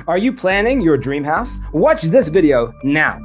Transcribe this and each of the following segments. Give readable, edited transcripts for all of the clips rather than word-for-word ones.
Are you planning your dream house? Watch this video now.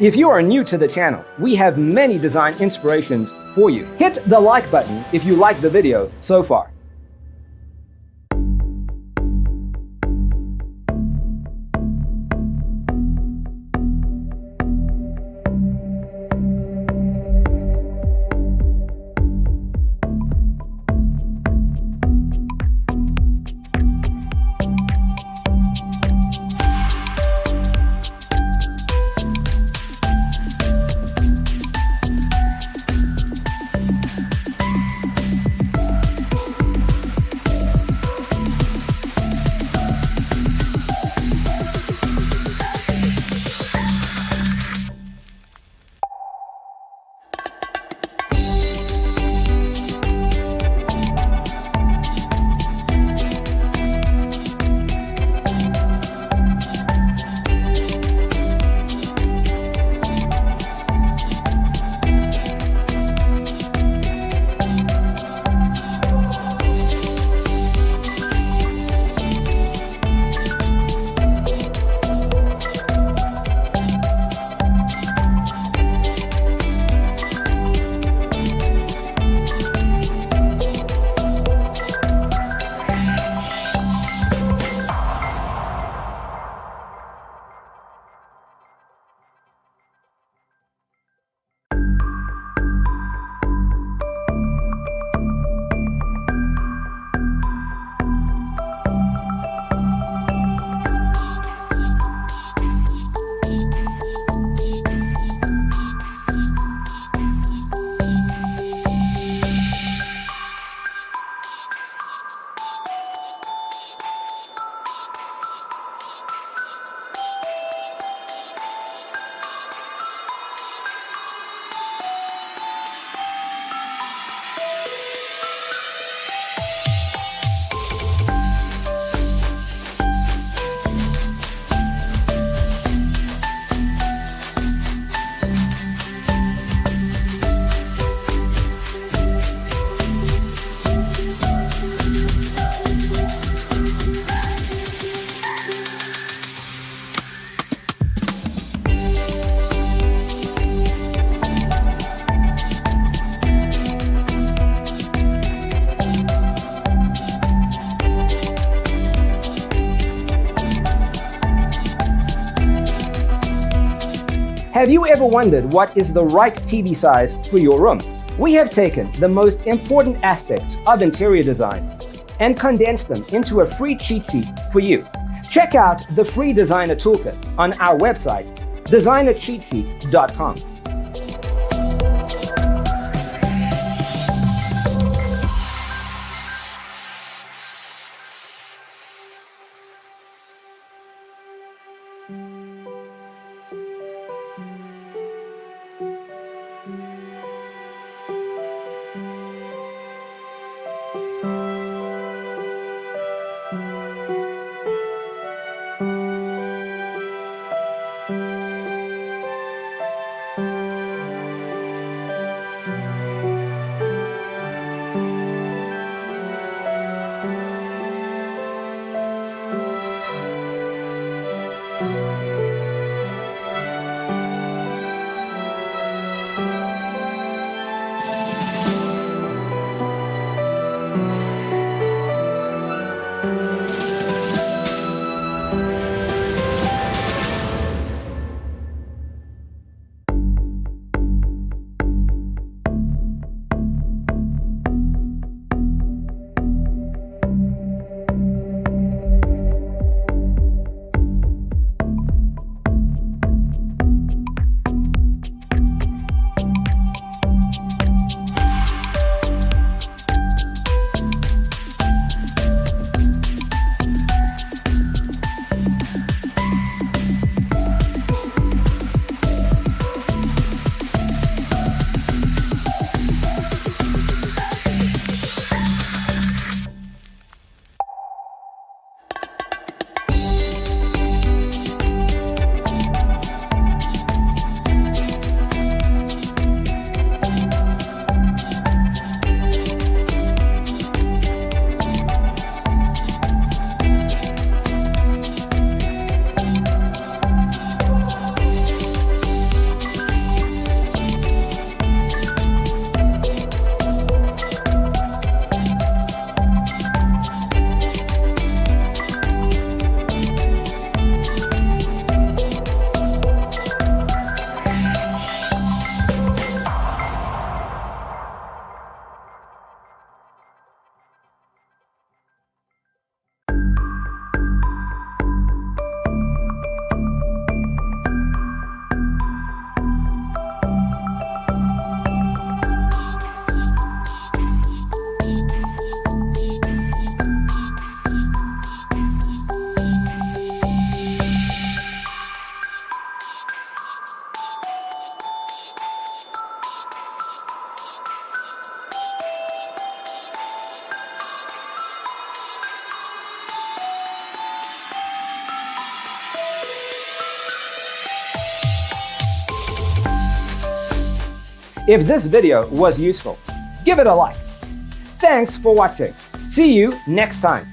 If you are new to the channel, we have many design inspirations for you. Hit the like button if you like the video so far. Have you ever wondered what is the right TV size for your room? We have taken the most important aspects of interior design and condensed them into a free cheat sheet for you. Check out the free designer toolkit on our website, designercheatsheet.com. If this video was useful, give it a like. Thanks for watching. See you next time.